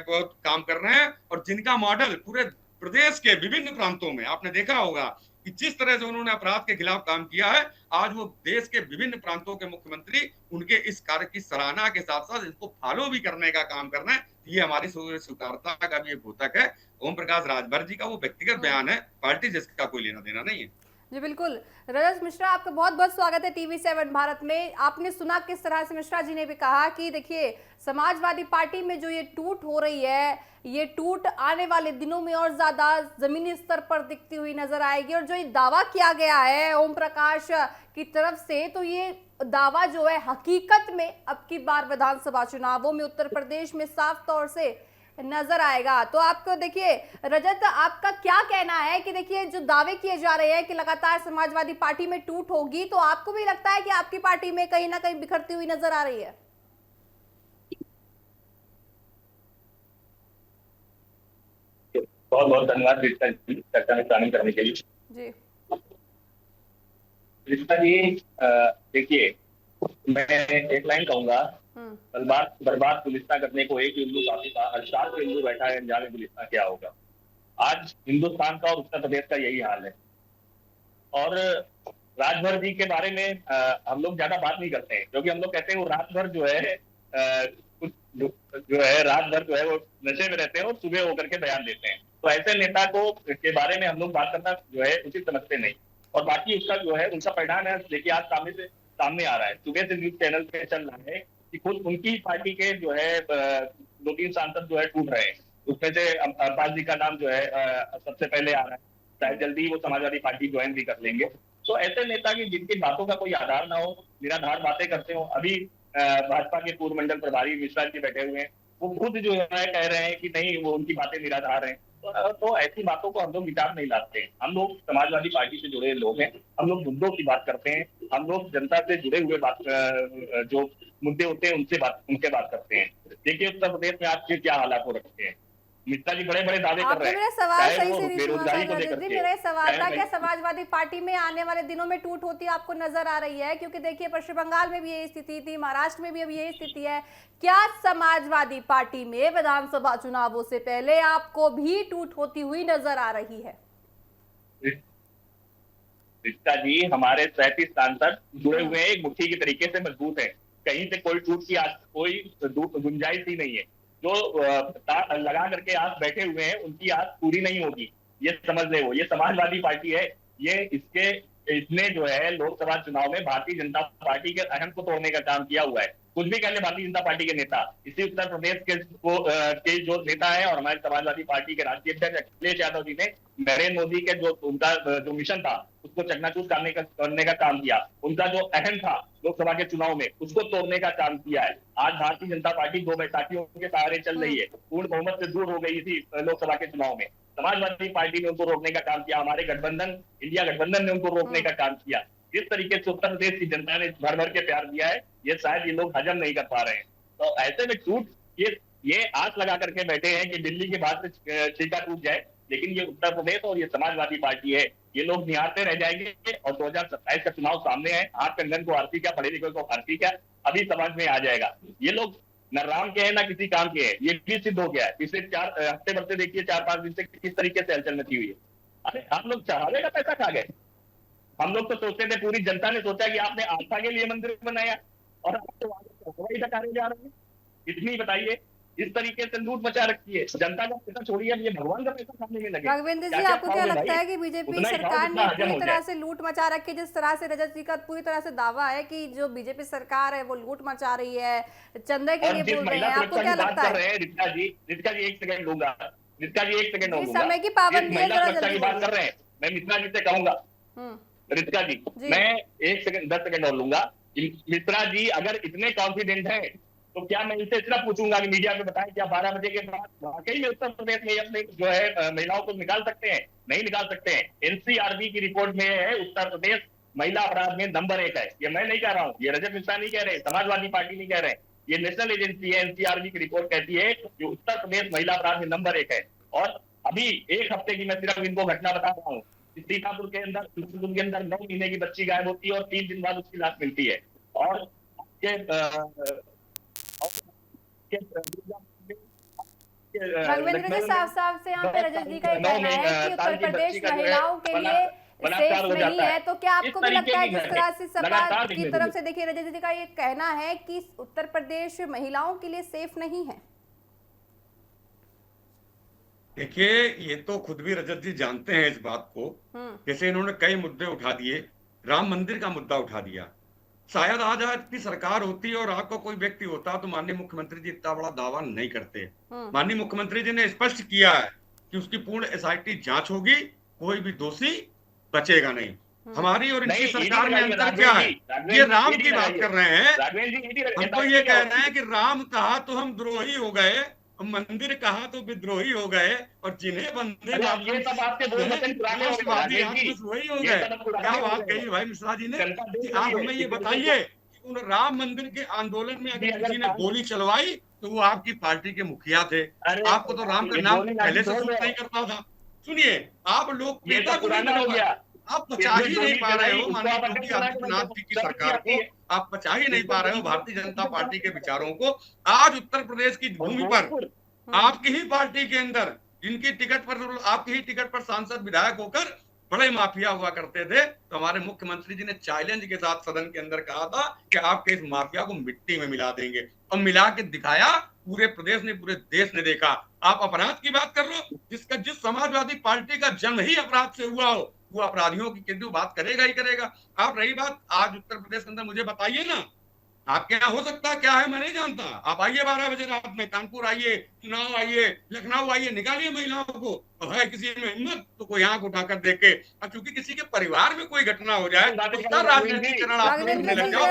बहुत काम कर रहे हैं, और जिनका मॉडल पूरे प्रदेश के विभिन्न प्रांतों में आपने देखा होगा कि जिस तरह से उन्होंने अपराध के खिलाफ काम किया है, आज वो देश के विभिन्न प्रांतों के मुख्यमंत्री उनके इस कार्य की सराहना के साथ साथ इसको फॉलो भी करने का काम कर रहे हैं। ये हमारी स्वीकारता का भी एक द्योतक है। ओम प्रकाश राजभर जी का वो व्यक्तिगत बयान है, पार्टी जिसका कोई लेना देना नहीं है। जी बिल्कुल। रजत मिश्रा, आपका बहुत बहुत स्वागत है TV7 भारत में। आपने सुना किस तरह से मिश्रा जी ने भी कहा कि देखिए, समाजवादी पार्टी में जो ये टूट हो रही है, ये टूट आने वाले दिनों में और ज्यादा जमीनी स्तर पर दिखती हुई नजर आएगी। और जो ये दावा किया गया है ओम प्रकाश की तरफ से, तो ये दावा जो है हकीकत में अब की बार विधानसभा चुनावों में उत्तर प्रदेश में साफ तौर से नजर आएगा। तो आपको देखिए रजत, आपका क्या कहना है कि देखिए जो दावे किए जा रहे हैं कि लगातार समाजवादी पार्टी में टूट होगी, तो आपको भी लगता है कि आपकी पार्टी में कहीं ना कहीं बिखरती हुई नजर आ रही है? बहुत बहुत धन्यवाद चर्चा में शामिल करने के लिए। जी जी, देखिए, मैं एक लाइन कहूंगा, बर्बाद गुलिस्तां करने को एक हिंदू काफी था, हर 4 हिंदू बैठा है, अनजाने गुलिस्तां क्या होगा। आज हिंदुस्तान का और उत्तर प्रदेश का यही हाल है। और राजभर जी के बारे में हम लोग ज्यादा बात नहीं करते हैं, क्योंकि हम लोग कहते हैं वो रात भर जो है कुछ जो है रात भर जो है वो नशे में रहते हैं और सुबह होकर के बयान देते हैं। तो ऐसे नेता को के बारे में हम लोग बात करना जो है उचित समझते नहीं। और बाकी उसका जो है उनका परिणाम है, देखिए आज सामने आ रहा है, सुबह से न्यूज चैनल पे चल रहा है कि खुद उनकी पार्टी के जो है 2-3 सांसद जो है टूट रहे हैं। उसमें से अब्बास जी का नाम जो है सबसे पहले आ रहा है, शायद जल्दी ही वो समाजवादी पार्टी ज्वाइन भी कर लेंगे। तो ऐसे नेता की जिनकी बातों का कोई आधार ना हो, निराधार बातें करते हो। अभी भाजपा के पूर्व मंडल प्रभारी मिश्रा जी बैठे हुए हैं, वो खुद जो है कह रहे हैं कि नहीं, वो उनकी बातें निराधार हैं। तो ऐसी बातों को हम लोग विचार नहीं लाते हैं। हम लोग समाजवादी पार्टी से जुड़े लोग हैं, हम लोग मुद्दों की बात करते हैं, हम लोग जनता से जुड़े हुए बात जो मुद्दे होते हैं उनके बात करते हैं। देखिए उत्तर प्रदेश में आज के क्या हालात हो रखे हैं। मिश्रा जी बड़े बड़े दावे कर रहे हैं। मेरा सवाल सही से नहीं सुना बेरोजगारी को था लेकर जी। मेरा सवाल था, क्या समाजवादी पार्टी में आने वाले दिनों में टूट होती आपको नजर आ रही है? क्योंकि देखिए पश्चिम बंगाल में भी यही स्थिति थी, महाराष्ट्र में भी अब यही स्थिति है। क्या समाजवादी पार्टी में विधानसभा चुनावों से पहले आपको भी टूट होती हुई नजर आ रही है? मिश्रा जी, हमारे 37 सांसद जुड़े हुए हैं, एक मुट्ठी के तरीके से मजबूत है। कहीं से कोई टूट की कोई गुंजाइश ही नहीं है। जो लगा करके आज बैठे हुए हैं उनकी आज पूरी नहीं होगी, ये समझ ले। वो ये समाजवादी पार्टी है, इसने जो है लोकसभा चुनाव में भारतीय जनता पार्टी के अहम को तोड़ने का काम किया हुआ है। कुछ भी कह ले भारतीय जनता पार्टी के नेता, इसी उत्तर प्रदेश के जो नेता है और हमारे समाजवादी पार्टी के राष्ट्रीय अध्यक्ष अखिलेश यादव जी ने नरेंद्र मोदी के उनका जो मिशन था उसको चकनाचूर करने का काम किया। उनका जो अहम था लोकसभा के चुनाव में, उसको तोड़ने का काम किया है। आज भारतीय जनता पार्टी 2 बैसाखियों के सहारे चल रही है, पूर्ण बहुमत से दूर हो गई थी लोकसभा के चुनाव में। समाजवादी पार्टी ने उनको रोकने का काम किया, हमारे गठबंधन इंडिया गठबंधन ने उनको रोकने का काम किया। इस तरीके से उत्तर प्रदेश की जनता ने भर भर के प्यार दिया है, ये शायद ये लोग हजम नहीं कर पा रहे हैं। तो ऐसे में टूट ये आस लगा करके बैठे हैं कि दिल्ली के बाद से छीका टूट जाए, लेकिन ये उत्तर प्रदेश और ये समाजवादी पार्टी है, ये लोग निहारते रह जाएंगे। और 2027 का चुनाव सामने है, हाथ कंगन को आरती क्या, पढ़े लिखे को आरती क्या, अभी समझ में आ जाएगा। ये लोग न राम के हैं ना किसी काम के हैं, ये भी सिद्ध हो गया है। पिछले 4 हफ्ते भर से देखिए 4-5 दिन से किस तरीके से हलचल मची हुई है। अरे हम लोग चढ़ावे का पैसा खा गए। हम लोग तो सोचते थे, पूरी जनता ने सोचा कि आपने आस्था के लिए मंदिर बनाया और आप तो आगे टकारे जा रहे हैं। इतनी बताइए, इस तरीके से लूट मचा रखी है। जनता का पैसा छोड़िए, अब ये भगवान का पैसा खाने में लगे। राघवेंद्र जी, आपको क्या लगता है कि बीजेपी सरकार ने पूरी तरह से लूट मचा रखी है? जिस तरह से रजत जी का पूरी तरह से दावा है कि जो बीजेपी सरकार है वो लूट मचा रही है, चंदा के लिए बोल रहे हैं, आपको क्या लगता है? रितिका जी 1 सेकंड लूंगा, रितिका जी 1 सेकंड लूंगा। समय की पाबंदी है, जरा जल्दी बात कर रहे हैं, मैं मिश्रा जी से कहूंगा। रितिका जी, मैं 1 सेकंड 10 सेकंड और लूंगा। मिश्रा जी अगर इतने कॉन्फिडेंट है तो क्या मैं इनसे इतना पूछूंगा कि मीडिया में बताएं क्या 12 बजे के बाद वाकई में उत्तर प्रदेश में अपने जो है महिलाओं को निकाल सकते हैं? नहीं निकाल सकते हैं। एनसीआरबी की रिपोर्ट में है उत्तर प्रदेश महिला अपराध में नंबर 1 है। ये मैं नहीं कह रहा हूँ, ये रजत मिश्रा नहीं कह रहे, समाजवादी पार्टी नहीं कह रहे, ये नेशनल एजेंसी है, एनसीआरबी की रिपोर्ट कहती है कि उत्तर प्रदेश महिला अपराध में नंबर 1 है। और अभी 1 हफ्ते की मैं सिर्फ इनको घटना बता रहा हूँ। सीतापुर के अंदर 9 महीने की बच्ची गायब होती है और 3 दिन बाद उसकी लाश मिलती है। और राघवेंद्र जी, साफ से यहाँ पे रजत जी का ये कहना है कि उत्तर प्रदेश महिलाओं के लिए सेफ नहीं है, तो क्या आपको भी लगता है जिस तरह से सपा की तरफ से देखिए रजत जी का ये कहना है कि उत्तर प्रदेश महिलाओं के लिए सेफ नहीं है? देखिए, ये तो खुद भी रजत जी जानते हैं इस बात को। जैसे इन्होंने कई मुद्दे उठा दिए, राम मंदिर का मुद्दा उठा दिया। शायद आज की सरकार होती और आपका कोई व्यक्ति होता तो माननीय मुख्यमंत्री जी इतना बड़ा दावा नहीं करते। माननीय मुख्यमंत्री जी ने स्पष्ट किया है कि उसकी पूर्ण एसआईटी जांच होगी, कोई भी दोषी बचेगा नहीं। हमारी और इनकी सरकार में अंतर क्या है? ये राम की बात कर रहे हैं, हमको ये कह रहे हैं कि राम कहा तो हम द्रोही हो गए, मंदिर कहा तो विद्रोही हो गए, और जिन्हें वही हो गए। क्या बात कही भाई मिश्रा जी ने कि आप हमें ये बताइए कि उन राम मंदिर के आंदोलन में अगर किसी ने गोली चलवाई तो वो आपकी पार्टी के मुखिया थे। आपको तो राम का नाम पहले से सूट नहीं करता था। सुनिए, आप लोग पेटा को नहीं हो गया, आप बचा ही नहीं पा रहे हो माननीय योगी आदित्यनाथ जी की सरकार को, आप बचा ही नहीं पा रहे हो भारतीय जनता पार्टी के विचारों को। आज उत्तर प्रदेश की भूमि पर आपकी ही पार्टी के अंदर जिनकी टिकट पर, आपकी ही टिकट पर सांसद विधायक होकर बड़े माफिया हुआ करते थे, तो हमारे मुख्यमंत्री जी ने चैलेंज के साथ सदन के अंदर कहा था कि आपके इस माफिया को मिट्टी में मिला देंगे, और मिला के दिखाया। पूरे प्रदेश ने, पूरे देश ने देखा। आप अपराध की बात कर रहे हो, जिस समाजवादी पार्टी का जन्म ही अपराध से हुआ हो, वो अपराधियों की किंतु बात करेगा ही करेगा। आप रही बात आज उत्तर प्रदेश के अंदर, मुझे बताइए ना आपके यहाँ हो सकता है क्या है, मैं नहीं जानता। आप आइए 12 बजे रात में, कानपुर आइए, चुनाव आइए, लखनऊ आइए, निकालिए महिलाओं को। और है किसी में हिम्मत तो कोई आंख उठाकर देखे। और चूंकि किसी के परिवार में कोई घटना हो जाए तो उसका राजनीतिकरण आप करने लग जाओ।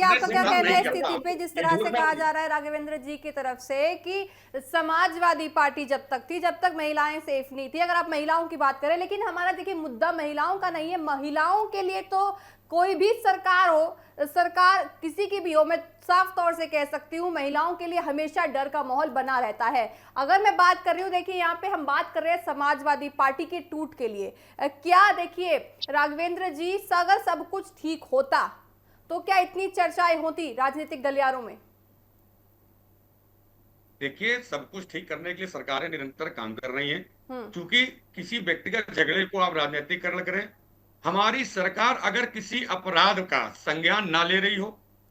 आपका क्या कहना है स्थिति पे, जिस तरह से कहा जा रहा है राघवेंद्र जी की तरफ से कि समाजवादी पार्टी जब तक थी, जब तक महिलाएं सेफ नहीं थी, अगर आप महिलाओं की बात करें, लेकिन हमारा देखिए मुद्दा महिलाओं का नहीं है। महिलाओं के लिए तो कोई भी सरकार हो, सरकार किसी की भी हो, मैं साफ तौर से कह सकती हूँ महिलाओं के लिए हमेशा डर का माहौल बना रहता है। अगर मैं बात कर रही हूँ, देखिए यहाँ पे हम बात कर रहे हैं समाजवादी पार्टी के टूट के लिए। क्या देखिए राघवेंद्र जी, अगर सब कुछ ठीक होता तो क्या इतनी चर्चाएं होती राजनीतिक गलियारों में? देखिए, सब कुछ ठीक करने के लिए सरकारें निरंतर काम कर रही हैं। क्योंकि किसी व्यक्तिगत झगड़े को आप राजनीतिक करें, हमारी सरकार अगर किसी अपराध का संज्ञान ना ले रही हो,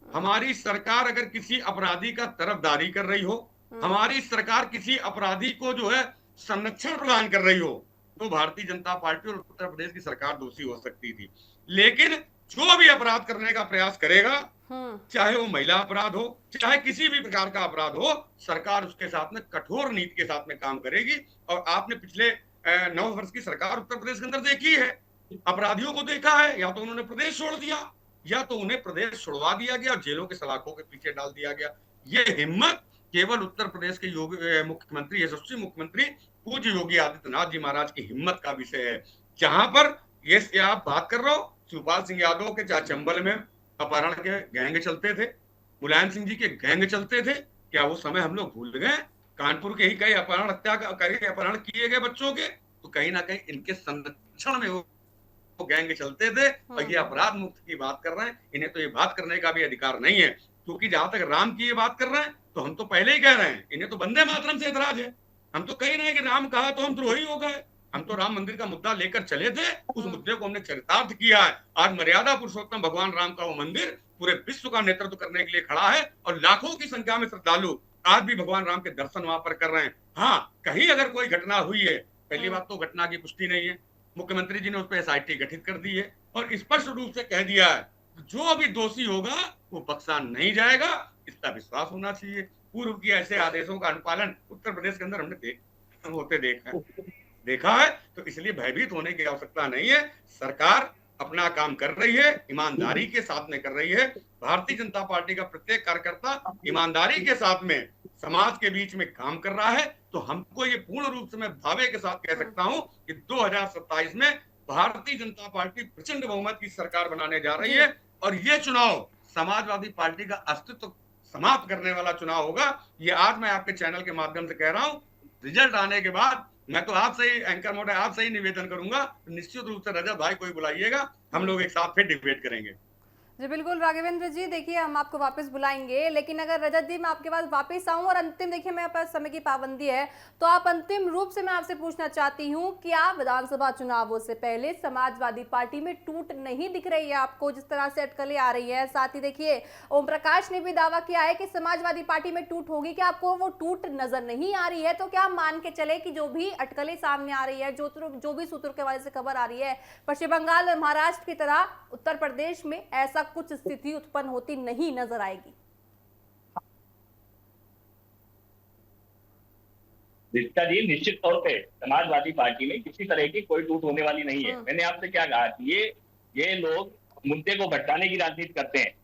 हमारी सरकार अगर किसी अपराधी का तरफदारी कर रही हो, हमारी सरकार किसी अपराधी को जो है संरक्षण प्रदान कर रही हो, तो भारतीय जनता पार्टी और उत्तर प्रदेश की सरकार दोषी हो सकती थी। लेकिन जो भी अपराध करने का प्रयास करेगा, चाहे वो महिला अपराध हो, चाहे किसी भी प्रकार का अपराध हो, सरकार उसके साथ में कठोर नीति के साथ में काम करेगी। और आपने पिछले 9 वर्ष की सरकार उत्तर प्रदेश के अंदर देखी है, अपराधियों को देखा है, या तो उन्होंने प्रदेश छोड़ दिया या तो उन्हें प्रदेश छुड़वा दिया गया और जेलों के सलाखों के पीछे डाल दिया गया। ये हिम्मत केवल उत्तर प्रदेश के मुख्यमंत्री, यशस्वी मुख्यमंत्री पूज्य योगी आदित्यनाथ जी महाराज की हिम्मत का विषय है। जहां पर ये आप बात कर रहे हो, शिवपाल सिंह यादव के चाहे चंबल में अपहरण के गैंग चलते थे, मुलायम सिंह जी के गैंग चलते थे, क्या वो समय हम लोग भूल गए? कानपुर के ही कई अपहरण किए गए बच्चों के, तो कहीं ना कहीं इनके संरक्षण में वो गैंग चलते थे। और ये अपराध मुक्त की बात कर रहे हैं, इन्हें तो ये बात करने का भी अधिकार नहीं है। क्योंकि जहां तक राम की ये बात कर रहे हैं, तो हम तो पहले ही कह रहे हैं, इन्हें तो वंदे मातरम से ऐतराज है। हम तो कह रहे हैं कि राम कहा तो हम द्रोही हो गए। हम तो राम मंदिर का मुद्दा लेकर चले थे, उस मुद्दे को हमने चरितार्थ किया है। आज मर्यादा पुरुषोत्तम भगवान राम का वो मंदिर पूरे विश्व का नेतृत्व करने के लिए खड़ा है, और लाखों की संख्या में श्रद्धालु आज भी भगवान राम के दर्शन वहां पर कर रहे हैं। हाँ, कहीं अगर कोई घटना हुई है, पहली बात तो घटना की पुष्टि नहीं है, मुख्यमंत्री जी ने उस पर SIT गठित कर दी है और स्पष्ट रूप से कह दिया है जो भी दोषी होगा वो बख्शा नहीं जाएगा, इसका विश्वास होना चाहिए। पूर्व की ऐसे आदेशों का अनुपालन उत्तर प्रदेश के अंदर हमने देखा है, तो इसलिए भयभीत होने की आवश्यकता नहीं है। सरकार अपना काम कर रही है, ईमानदारी के साथ में कर रही है। भारतीय जनता पार्टी का प्रत्येक कार्यकर्ता ईमानदारी के साथ में समाज के बीच में काम कर रहा है। तो हमको ये पूर्ण रूप से मैं दावे के साथ कह सकता हूं कि 2027 में भारतीय जनता पार्टी प्रचंड बहुमत की सरकार बनाने जा रही है, और ये चुनाव समाजवादी पार्टी का अस्तित्व समाप्त करने वाला चुनाव होगा। ये आज मैं आपके चैनल के माध्यम से कह रहा हूं। रिजल्ट आने के बाद मैं तो आपसे ही एंकर मोड आपसे ही निवेदन करूंगा, निश्चित रूप से रजत भाई कोई बुलाइएगा, हम लोग एक साथ फिर डिबेट करेंगे। जी बिल्कुल राघवेंद्र जी, देखिए हम आपको वापस बुलाएंगे, लेकिन अगर रजत जी मैं आपके पास वापस आऊं और अंतिम, देखिए मेरे पास समय की पाबंदी है, तो आप अंतिम रूप से मैं आपसे पूछना चाहती हूं कि आप विधानसभा चुनावों से पहले समाजवादी पार्टी में टूट नहीं दिख रही है आपको, जिस तरह से अटकलें आ रही है? साथ ही देखिए ओम प्रकाश ने भी दावा किया है कि समाजवादी पार्टी में टूट होगी, क्या आपको वो टूट नजर नहीं आ रही है? तो क्या हम मान के चले कि जो भी अटकलें सामने आ रही है, जो भी सूत्रों के वजह से खबर आ रही है, पश्चिम बंगाल और महाराष्ट्र की तरह उत्तर प्रदेश में ऐसा कुछ स्थिति उत्पन्न होती नहीं नजर आएगी? रिश्ता जी, निश्चित तौर पे समाजवादी पार्टी में किसी तरह की कोई टूट होने वाली नहीं है। मैंने आपसे क्या कहा, ये लोग मुद्दे को भटकाने की राजनीति करते हैं।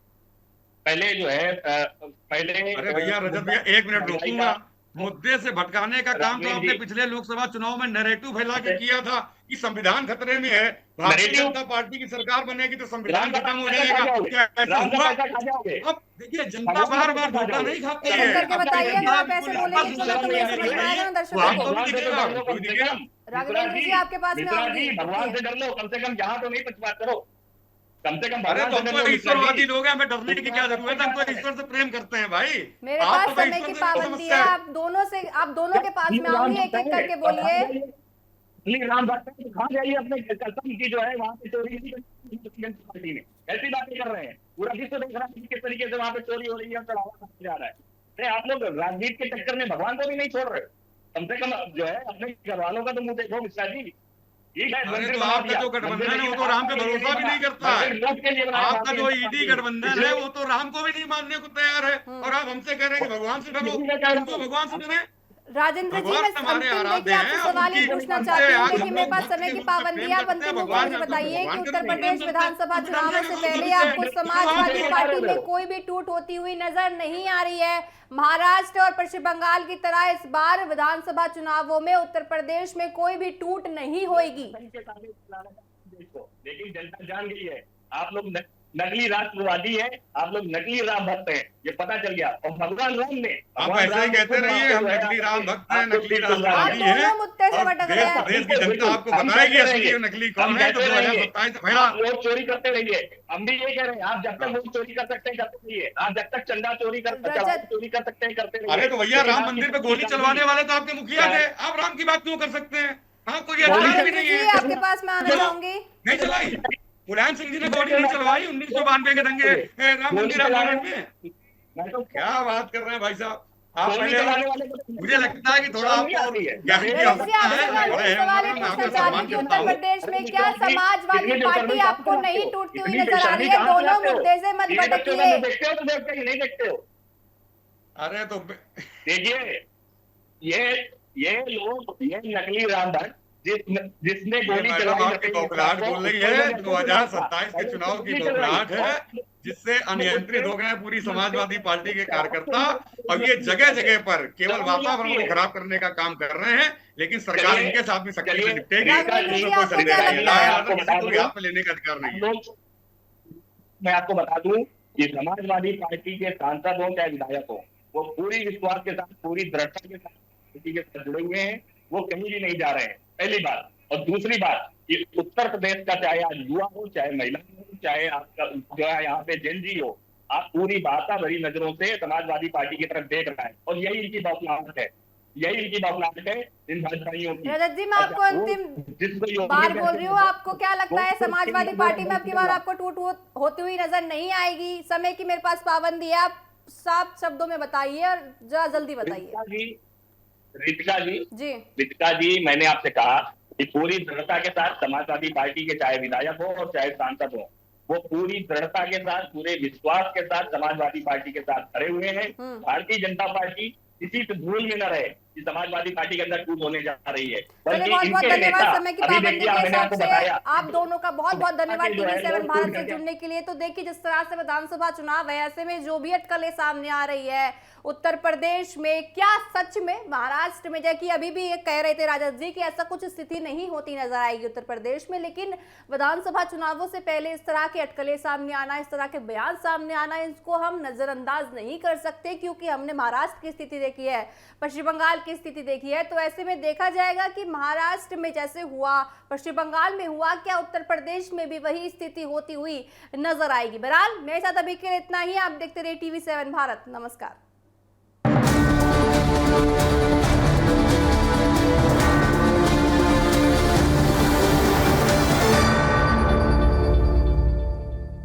पहले जो है पहले, अरे भैया रजत भैया एक मिनट रोकूंगा। मुद्दे से भटकाने का काम तो आपने पिछले लोकसभा चुनाव में नैरेटिव फैला के किया था कि संविधान खतरे में है, भारतीय जनता पार्टी की सरकार बनेगी तो संविधान खत्म हो जाएगा। क्या ऐसा हुआ? अब देखिए जनता बार बार धोखा नहीं खाती है। करके बताइए, अगर आप ऐसे बोलेंगे तो समझ में आएगा ना दर्शकों को। राघवेंद्र जी आपके पास में आऊंगी। भगवान से डर लो, कम से कम यहाँ तो नहीं पक्षपात करो, कम से कम। अरे तो हम तो ईश्वरवादी लोग हैं, हमें डरने की क्या जरूरत है? हम तो ईश्वर से प्रेम करते हैं भाई। मेरे पास समय की पाबंदी है, आप दोनों के पास में आऊंगी, एक एक करके बोलिए। राम भक्त कहाँ जाइए अपने कसम की जो है वहाँ पे चोरी पार्टी में ऐसी बातें कर रहे हैं, पूरा विश्व देख रहा है किस तरीके से वहाँ पे चोरी हो रही है, चढ़ावा जा रहा है। अरे आप लोग राजनीति के चक्कर में भगवान को भी नहीं छोड़ रहे, कम से कम जो है अपने घर वालों का तो मुंह देखो मिश्रा जी। अरे तो आपका जो गठबंधन है वो तो राम पे भरोसा भी नहीं करता है। आपका जो ईडी गठबंधन है वो तो राम को भी नहीं मानने को तैयार है, और आप हमसे कह रहे हैं कि भगवान से डरो, तुमको भगवान से डरे। राजेंद्र जी, मैं अंतिम देखिए आपसे सवाल ही पूछना चाहती हूँ, देखिए मेरे पास समय की पाबंदी है। आप अंतिम रूप से बताइए कि उत्तर प्रदेश विधानसभा चुनाव से पहले आपको समाजवादी पार्टी में कोई भी टूट होती हुई नजर नहीं आ रही है। महाराष्ट्र और पश्चिम बंगाल की तरह इस बार विधानसभा चुनावों में उत्तर प्रदेश में कोई भी टूट नहीं होगी। लेकिन जनता जान गई है आप लोग नकली राष्ट्रवादी है, आप लोग नकली राम भक्त हैं, ये पता चल गया। और भगवान राम ने, आप ऐसे ही कहते रहिए हम नकली राम भक्त हैं, नकली राष्ट्रवादी हैं, और देश की जनता आपको बताएगी असली नकली कौन है। तो 2027 से पहला वोट चोरी करते रहिए, हम भी ये कह रहे हैं। आप जब तक वोट चोरी कर सकते हैं करते रहिए, आप जब तक चंदा चोरी कर सकते हैं करते रहिए। अरे तो भैया राम मंदिर पे गोली चलवाने वाले तो आपके मुखिया थे, आप राम की बात क्यों कर सकते हैं? आपको ये अधिकार भी नहीं है। आपके पास में आना चाहूंगी। नहीं चलाई, मुलायम सिंह जी ने गोली नहीं चलवाई 1992 के दंगे राम मंदिर आंदोलन में। क्या बात कर रहे हैं भाई साहब आप? पहले मुझे लगता है कि थोड़ा उत्तर प्रदेश में क्या समाजवादी पार्टी आपको नहीं टूटती हुई नजर आ रही है? दोनों मुद्दे से मत भटकिए। देखते हो तो देखते नहीं देखते हो। अरे तो देखिए ये लोग, ये नकली राम भक्त जिसने गोली चलाई, बोल रही है 2027 के चुनाव की बौखलाहट है, जिससे अनियंत्रित हो गए पूरी समाजवादी पार्टी के कार्यकर्ता। अब ये जगह जगह पर केवल वातावरण को खराब करने का काम कर रहे हैं, लेकिन सरकार इनके साथ भी सख्ती से निपटेगी, इसमें कोई संदेह नहीं है। लाया किसी को भी हाथ में लेने का अधिकार नहीं है। मैं आपको बता दूं कि समाजवादी पार्टी के सांसद हो चाहे विधायक हो, वो पूरी विश्वास के साथ, पूरी दृढ़ता के साथ पार्टी के साथ जुड़े हुए हैं, वो कहीं भी नहीं जा रहे हैं, पहली बात। और दूसरी बात, कि उत्तर प्रदेश का चाहे आज युवा हो, चाहे महिला हो, चाहे आपका जो है यहाँ पे जेन जी हो, आप पूरी बाता भरी नजरों से समाजवादी पार्टी की तरफ देख रहे हैं, और यही इनकी बौखलाहट है, यही इनकी बौखलाहट है इन भाजपाइयों की। रजत जी, मैं आपको अंतिम बार बोल रही हूँ, आपको क्या लगता है समाजवादी पार्टी में अब की बार आपको टूट होती हुई नजर नहीं आएगी? समय की मेरे पास पाबंदी है, आप साफ शब्दों में बताइए और जरा जल्दी बताइए। रितिका जी, मैंने आपसे कहा कि पूरी दृढ़ता के साथ समाजवादी पार्टी के चाहे विधायक हो और चाहे सांसद हो, वो पूरी दृढ़ता के साथ, पूरे विश्वास के साथ समाजवादी पार्टी के साथ खड़े हुए हैं। भारतीय जनता पार्टी किसी से भूल में न रहे कि समाजवादी पार्टी के अंदर टूट होने जा रही है। बहुत बहुत धन्यवाद समय की पाबंदी के हिसाब से आप दोनों का बहुत बहुत धन्यवाद TV7 भारत से जुड़ने के लिए। तो देखिए, जिस तरह से विधानसभा चुनाव है, ऐसे में जो भी अटकलें सामने आ रही है उत्तर प्रदेश में, क्या सच में महाराष्ट्र में, जैसे कि अभी भी ये कह रहे थे राजद जी कि ऐसा कुछ स्थिति नहीं होती नजर आएगी उत्तर प्रदेश में, लेकिन विधानसभा चुनावों से पहले इस तरह के अटकलें सामने आना, इस तरह के बयान सामने आना, इसको हम नजरअंदाज नहीं कर सकते, क्योंकि हमने महाराष्ट्र की स्थिति देखी है, पश्चिम बंगाल की स्थिति देखी है। तो ऐसे में देखा जाएगा कि महाराष्ट्र में जैसे हुआ, पश्चिम बंगाल में हुआ, क्या उत्तर प्रदेश में भी वही स्थिति होती हुई नजर आएगी? बहरहाल मेरे साथ अभी के लिए इतना ही। आप देखते रहिए TV7 भारत। नमस्कार।